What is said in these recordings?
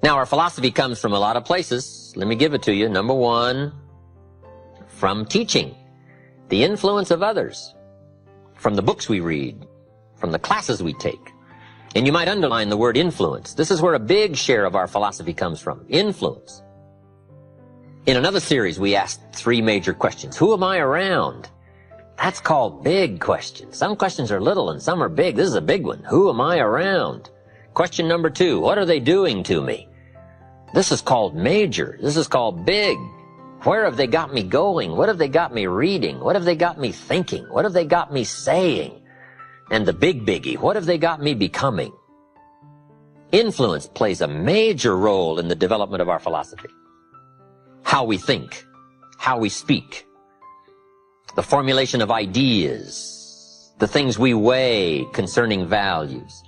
Now, our philosophy comes from a lot of places. Let me give it to you. Number one, from teaching, the influence of others, from the books we read, from the classes we take. And you might underline the word influence. This is where a big share of our philosophy comes from, influence. In another series, we asked 3 major questions. Who am I around? That's called big questions. Some questions are little and some are big. This is a big one. Who am I around? Question number 2, what are they doing to me? This is called major. This is called big. Where have they got me going? What have they got me reading? What have they got me thinking? What have they got me saying? And the big biggie, what have they got me becoming? Influence plays a major role in the development of our philosophy. How we think, how we speak, the formulation of ideas, the things we weigh concerning values.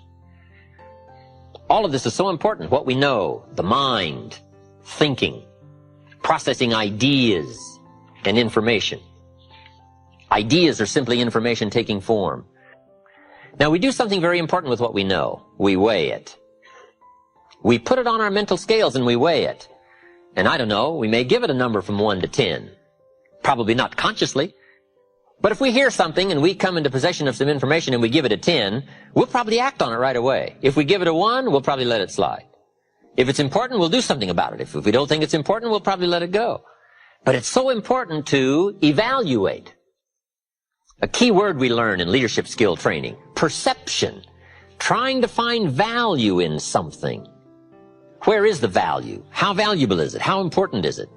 All of this is so important. What we know, the mind, thinking, processing ideas and information. Ideas are simply information taking form. Now, we do something very important with what we know. We weigh it. We put it on our mental scales and we weigh it. And I don't know, we may give it a number from 1 to 10. Probably not consciously. But if we hear something and we come into possession of some information and we give it a 10, we'll probably act on it right away. If we give it a 1, we'll probably let it slide. If it's important, we'll do something about it. If we don't think it's important, we'll probably let it go. But it's so important to evaluate. A key word we learn in leadership skill training, perception. Trying to find value in something. Where is the value? How valuable is it? How important is it?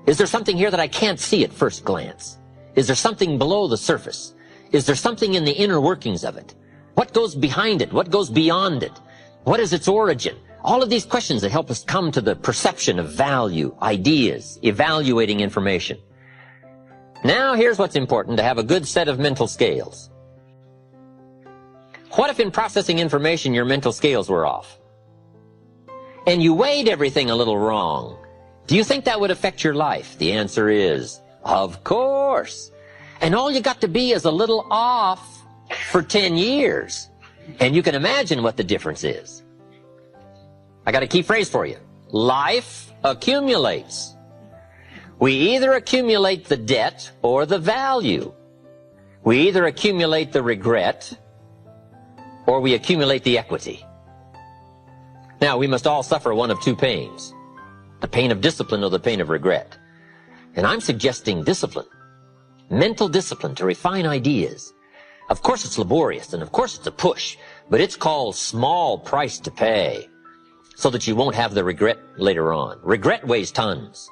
Is there something here that I can't see at first glance? Is there something below the surface? Is there something in the inner workings of it? What goes behind it? What goes beyond it? What is its origin? All of these questions that help us come to the perception of value, ideas, evaluating information. Now here's what's important, to have a good set of mental scales. What if in processing information your mental scales were off? And you weighed everything a little wrong? Do you think that would affect your life? The answer is, of course. And all you got to be is a little off for 10 years. And you can imagine what the difference is. I got a key phrase for you. Life accumulates. We either accumulate the debt or the value. We either accumulate the regret or we accumulate the equity. Now, we must all suffer one of 2 pains. The pain of discipline or the pain of regret. And I'm suggesting discipline. Mental discipline to refine ideas. Of course it's laborious and of course it's a push, but it's called small price to pay so that you won't have the regret later on. Regret weighs tons.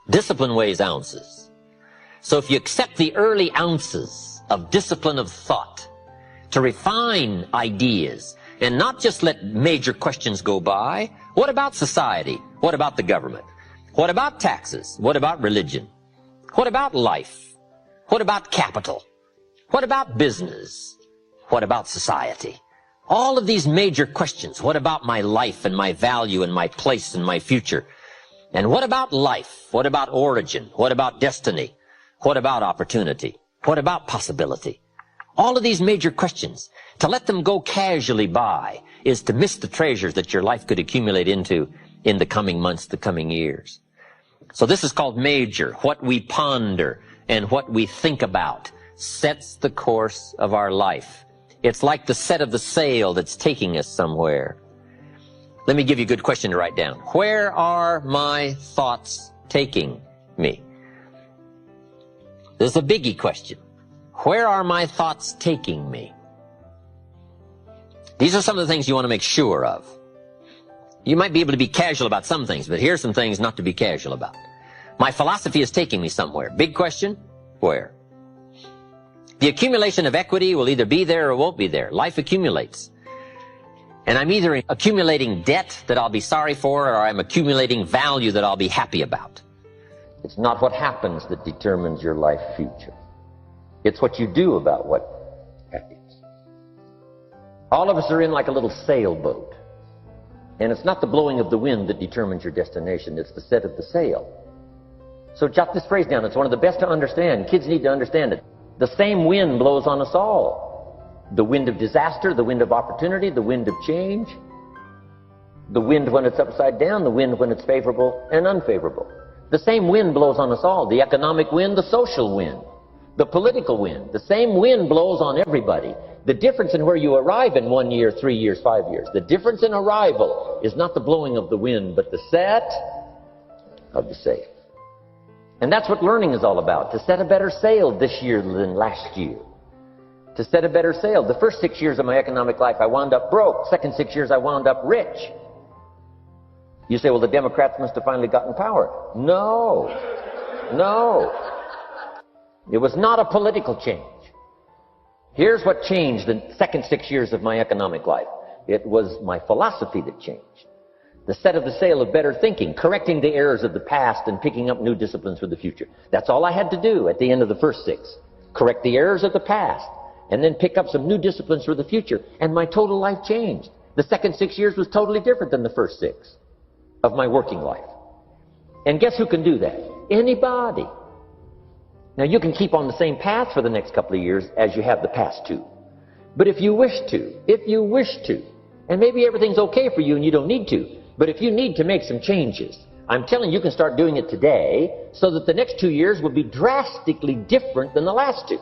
Discipline weighs ounces. So if you accept the early ounces of discipline of thought to refine ideas and not just let major questions go by, what about society? What about the government? What about taxes? What about religion? What about life? What about capital? What about business? What about society? All of these major questions. What about my life and my value and my place and my future? And what about life? What about origin? What about destiny? What about opportunity? What about possibility? All of these major questions, to let them go casually by is to miss the treasures that your life could accumulate into in the coming months, the coming years. So this is called major. What we ponder and what we think about sets the course of our life. It's like the set of the sail that's taking us somewhere. Let me give you a good question to write down. Where are my thoughts taking me? This is a biggie question. Where are my thoughts taking me? These are some of the things you want to make sure of. You might be able to be casual about some things, but here's some things not to be casual about. My philosophy is taking me somewhere. Big question, where? The accumulation of equity will either be there or won't be there. Life accumulates. And I'm either accumulating debt that I'll be sorry for, or I'm accumulating value that I'll be happy about. It's not what happens that determines your life future. It's what you do about what happens. All of us are in like a little sailboat. And it's not the blowing of the wind that determines your destination, it's the set of the sail. So jot this phrase down. It's one of the best to understand. Kids need to understand it. The same wind blows on us all. The wind of disaster, the wind of opportunity, the wind of change. The wind when it's upside down, the wind when it's favorable and unfavorable. The same wind blows on us all. The economic wind, the social wind, the political wind. The same wind blows on everybody. The difference in where you arrive in 1 year, 3 years, 5 years, the difference in arrival is not the blowing of the wind, but the set of the sail. And that's what learning is all about, to set a better sail this year than last year. To set a better sail. The first 6 years of my economic life, I wound up broke. Second 6 years, I wound up rich. You say, well, the Democrats must have finally gotten power. No. No. It was not a political change. Here's what changed the second 6 years of my economic life. It was my philosophy that changed. The set of the sail of better thinking, correcting the errors of the past and picking up new disciplines for the future. That's all I had to do at the end of the first 6. Correct the errors of the past and then pick up some new disciplines for the future. And my total life changed. The second 6 years was totally different than the first 6 of my working life. And guess who can do that? Anybody. Now you can keep on the same path for the next couple of years as you have the past 2. But if you wish to, and maybe everything's okay for you and you don't need to, but if you need to make some changes, I'm telling you, you can start doing it today so that the next 2 years will be drastically different than the last 2.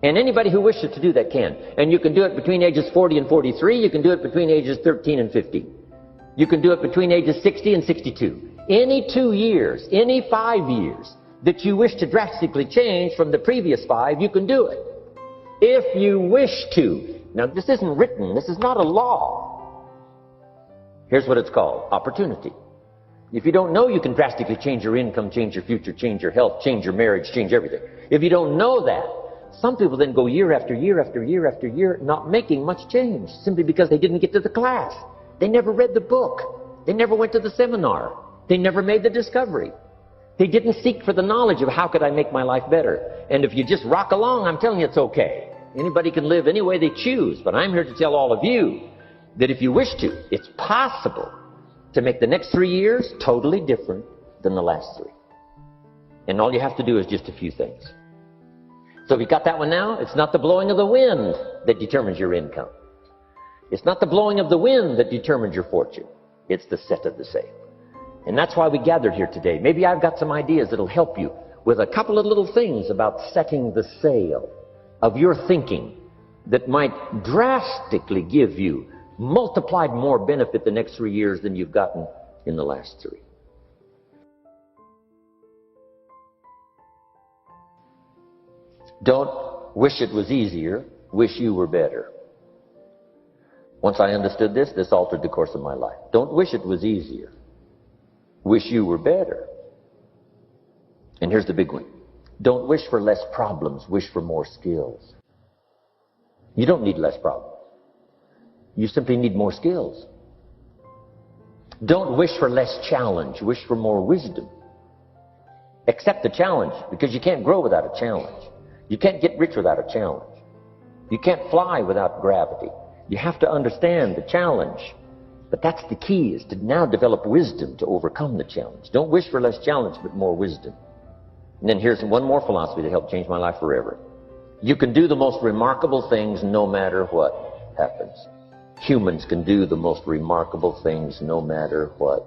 And anybody who wishes to do that can. And you can do it between ages 40 and 43. You can do it between ages 13 and 15. You can do it between ages 60 and 62. Any 2 years, any 5 years that you wish to drastically change from the previous 5, you can do it. If you wish to. Now, this isn't written. This is not a law. Here's what it's called. Opportunity. If you don't know you can drastically change your income, change your future, change your health, change your marriage, change everything. If you don't know that, some people then go year after year after year after year not making much change simply because they didn't get to the class. They never read the book. They never went to the seminar. They never made the discovery. They didn't seek for the knowledge of how could I make my life better. And if you just rock along, I'm telling you it's okay. Anybody can live any way they choose. But I'm here to tell all of you that if you wish to, it's possible to make the next 3 years totally different than the last 3. And all you have to do is just a few things. So if you got that one now, it's not the blowing of the wind that determines your income. It's not the blowing of the wind that determines your fortune. It's the set of the sail. And that's why we gathered here today. Maybe I've got some ideas that'll help you with a couple of little things about setting the sail of your thinking that might drastically give you multiplied more benefit the next 3 years than you've gotten in the last 3. Don't wish it was easier, wish you were better. Once I understood this, this altered the course of my life. Don't wish it was easier, wish you were better. And here's the big one. Don't wish for less problems, wish for more skills. You don't need less problems. You simply need more skills. Don't wish for less challenge, wish for more wisdom. Accept the challenge, because you can't grow without a challenge. You can't get rich without a challenge. You can't fly without gravity. You have to understand the challenge. But that's the key, is to now develop wisdom to overcome the challenge. Don't wish for less challenge, but more wisdom. And then here's one more philosophy that helped change my life forever. You can do the most remarkable things no matter what happens. Humans can do the most remarkable things no matter what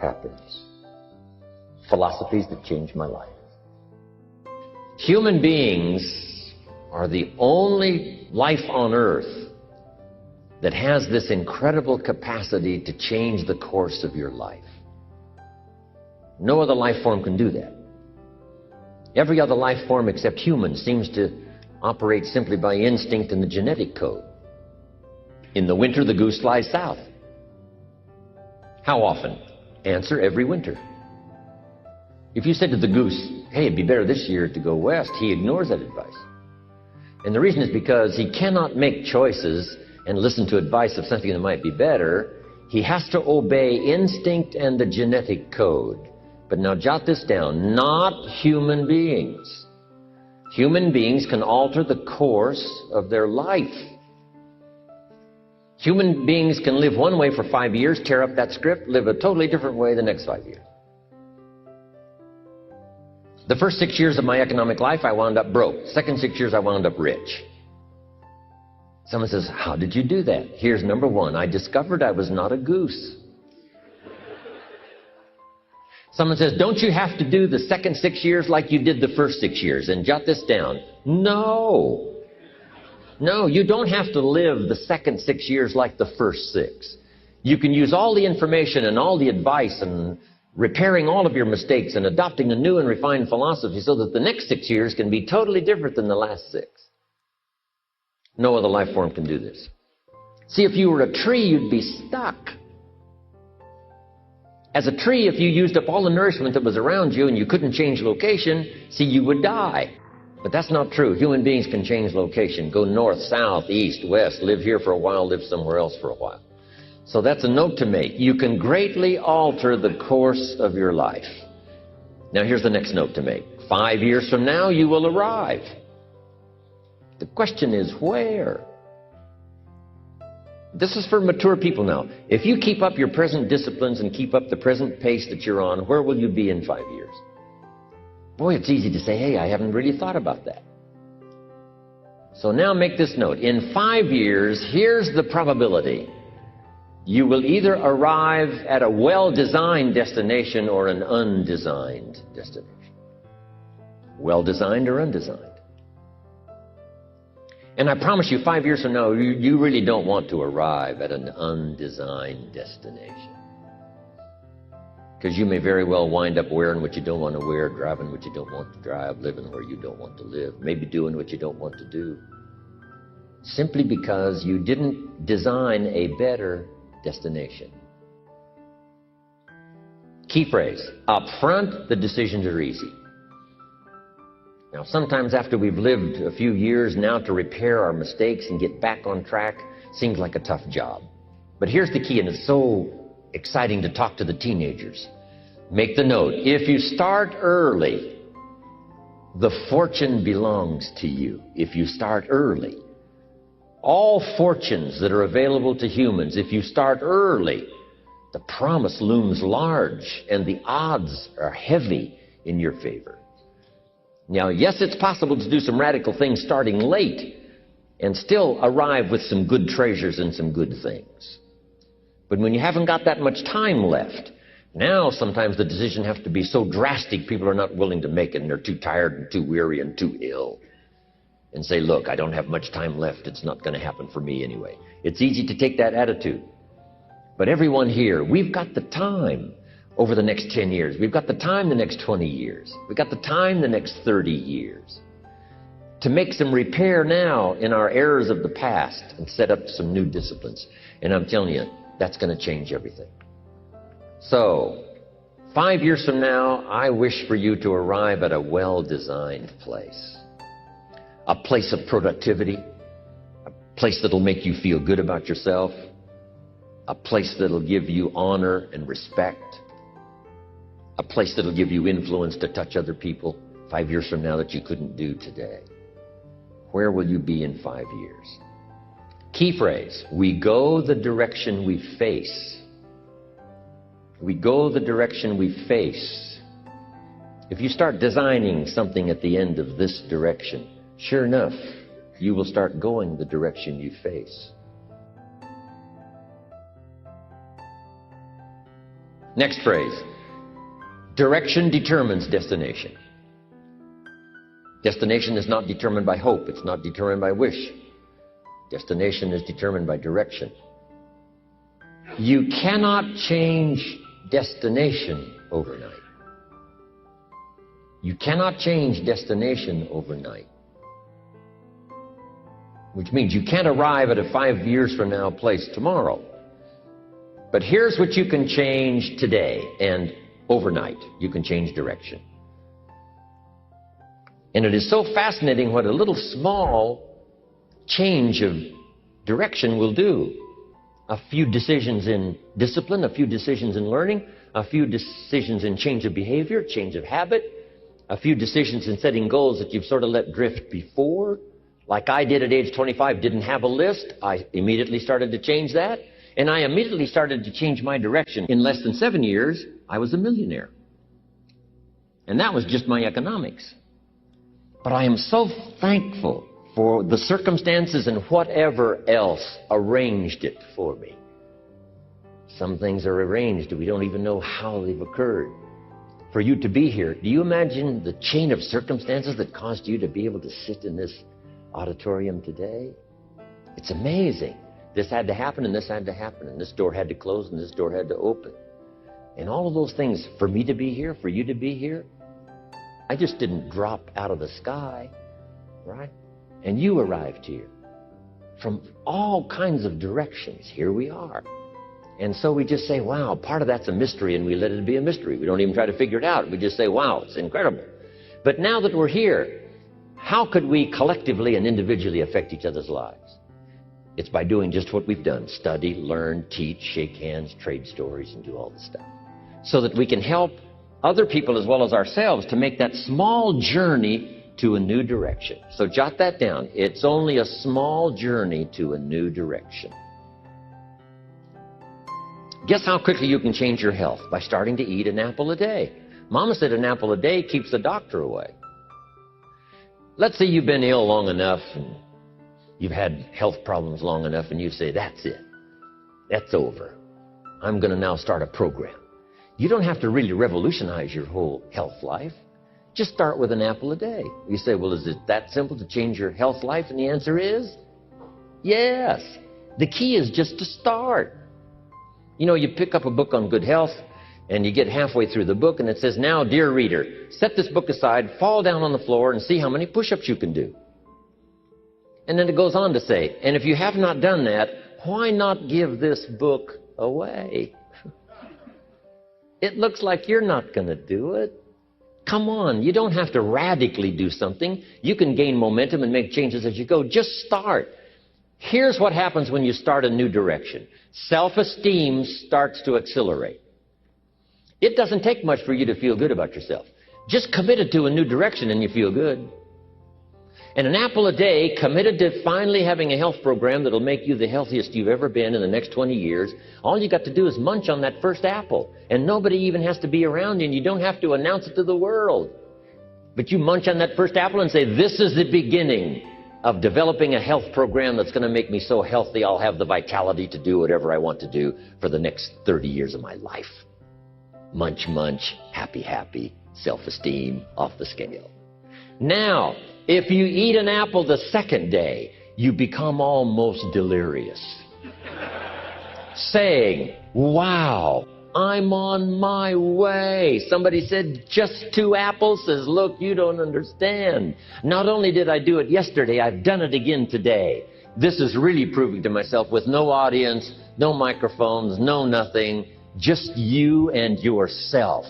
happens. Philosophies that changed my life. Human beings are the only life on earth that has this incredible capacity to change the course of your life. No other life form can do that. Every other life form except humans seems to operate simply by instinct and the genetic code. In the winter, the goose flies south. How often? Answer, every winter. If you said to the goose, hey, it'd be better this year to go west, he ignores that advice. And the reason is because he cannot make choices and listen to advice of something that might be better. He has to obey instinct and the genetic code. But now jot this down, not human beings. Human beings can alter the course of their life. Human beings can live one way for 5 years, tear up that script, live a totally different way the next 5 years. The first 6 years of my economic life, I wound up broke. Second 6 years, I wound up rich. Someone says, how did you do that? Here's number one. I discovered I was not a goose. Someone says, don't you have to do the second 6 years like you did the first 6 years? And jot this down. No. No, you don't have to live the second 6 years like the first 6. You can use all the information and all the advice and repairing all of your mistakes and adopting a new and refined philosophy so that the next 6 years can be totally different than the last 6. No other life form can do this. See, if you were a tree, you'd be stuck. As a tree, if you used up all the nourishment that was around you and you couldn't change location, see, you would die. But that's not true. Human beings can change location, go north, south, east, west, live here for a while, live somewhere else for a while. So that's a note to make. You can greatly alter the course of your life. Now here's the next note to make. 5 years from now, you will arrive. The question is, where? This is for mature people now. If you keep up your present disciplines and keep up the present pace that you're on, where will you be in 5 years? Boy, it's easy to say, hey, I haven't really thought about that. So now make this note. In 5 years, here's the probability. You will either arrive at a well-designed destination or an undesigned destination. Well-designed or undesigned. And I promise you, 5 years from now, you really don't want to arrive at an undesigned destination. Because you may very well wind up wearing what you don't want to wear, driving what you don't want to drive, living where you don't want to live, maybe doing what you don't want to do. Simply because you didn't design a better destination. Key phrase, up front, the decisions are easy. Now, sometimes after we've lived a few years, now to repair our mistakes and get back on track seems like a tough job. But here's the key, and it's so exciting to talk to the teenagers. Make the note, if you start early, the fortune belongs to you. If you start early. All fortunes that are available to humans, if you start early, the promise looms large and the odds are heavy in your favor. Now, yes, it's possible to do some radical things starting late and still arrive with some good treasures and some good things. But when you haven't got that much time left, now sometimes the decision has to be so drastic people are not willing to make it and they're too tired and too weary and too ill. And say, look, I don't have much time left. It's not going to happen for me anyway. It's easy to take that attitude. But everyone here, we've got the time over the next 10 years. We've got the time the next 20 years. We've got the time the next 30 years to make some repair now in our errors of the past and set up some new disciplines. And I'm telling you, that's going to change everything. So, 5 years from now, I wish for you to arrive at a well-designed place. A place of productivity, a place that'll make you feel good about yourself, a place that'll give you honor and respect, a place that'll give you influence to touch other people 5 years from now that you couldn't do today. Where will you be in 5 years? Key phrase, we go the direction we face. We go the direction we face. If you start designing something at the end of this direction, sure enough, you will start going the direction you face. Next phrase. Direction determines destination. Destination is not determined by hope. It's not determined by wish. Destination is determined by direction. You cannot change destination overnight. You cannot change destination overnight. Which means you can't arrive at a 5 years from now place tomorrow. But here's what you can change today and overnight. You can change direction. And it is so fascinating what a little small change of direction will do. A few decisions in discipline, a few decisions in learning, a few decisions in change of behavior, change of habit, a few decisions in setting goals that you've sort of let drift before. Like I did at age 25, didn't have a list. I immediately started to change that. And I immediately started to change my direction. In less than 7 years, I was a millionaire. And that was just my economics. But I am so thankful for the circumstances and whatever else arranged it for me. Some things are arranged we don't even know how they've occurred. For you to be here, do you imagine the chain of circumstances that caused you to be able to sit in this auditorium today? It's amazing. This had to happen, and this had to happen, and this door had to close, and this door had to open. And all of those things, for me to be here, for you to be here, I just didn't drop out of the sky, right? And you arrived here from all kinds of directions. Here we are. And so we just say, wow, part of that's a mystery, and we let it be a mystery. We don't even try to figure it out. We just say, wow, it's incredible. But now that we're here, how could we collectively and individually affect each other's lives? It's by doing just what we've done. Study, learn, teach, shake hands, trade stories, and do all the stuff. So that we can help other people as well as ourselves to make that small journey to a new direction. So jot that down. It's only a small journey to a new direction. Guess how quickly you can change your health? By starting to eat an apple a day. Mama said an apple a day keeps the doctor away. Let's say you've been ill long enough and you've had health problems long enough and you say, that's it. That's over. I'm going to now start a program. You don't have to really revolutionize your whole health life. Just start with an apple a day. You say, well, is it that simple to change your health life? And the answer is yes. The key is just to start. You know, you pick up a book on good health, and you get halfway through the book, and it says, now, dear reader, set this book aside, fall down on the floor, and see how many push-ups you can do. And then it goes on to say, and if you have not done that, why not give this book away? It looks like you're not going to do it. Come on, you don't have to radically do something. You can gain momentum and make changes as you go. Just start. Here's what happens when you start a new direction. Self-esteem starts to accelerate. It doesn't take much for you to feel good about yourself. Just committed to a new direction and you feel good. And an apple a day, committed to finally having a health program that'll make you the healthiest you've ever been in the next 20 years, all you got to do is munch on that first apple. And nobody even has to be around you, and you don't have to announce it to the world. But you munch on that first apple and say, this is the beginning of developing a health program that's going to make me so healthy I'll have the vitality to do whatever I want to do for the next 30 years of my life. Munch, munch, happy, happy, self-esteem off the scale. Now, if you eat an apple the second day, you become almost delirious, saying, wow, I'm on my way. Somebody said, just 2 apples? Says, look, you don't understand. Not only did I do it yesterday, I've done it again today. This is really proving to myself with no audience, no microphones, no nothing, just you and yourself.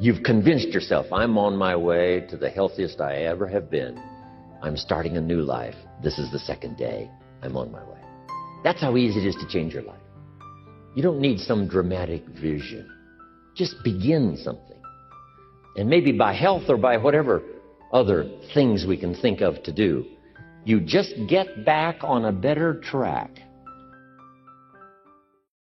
You've convinced yourself, I'm on my way to the healthiest I ever have been. I'm starting a new life. This is the second day. I'm on my way. That's how easy it is to change your life. You don't need some dramatic vision. Just begin something. And maybe by health or by whatever other things we can think of to do, you just get back on a better track.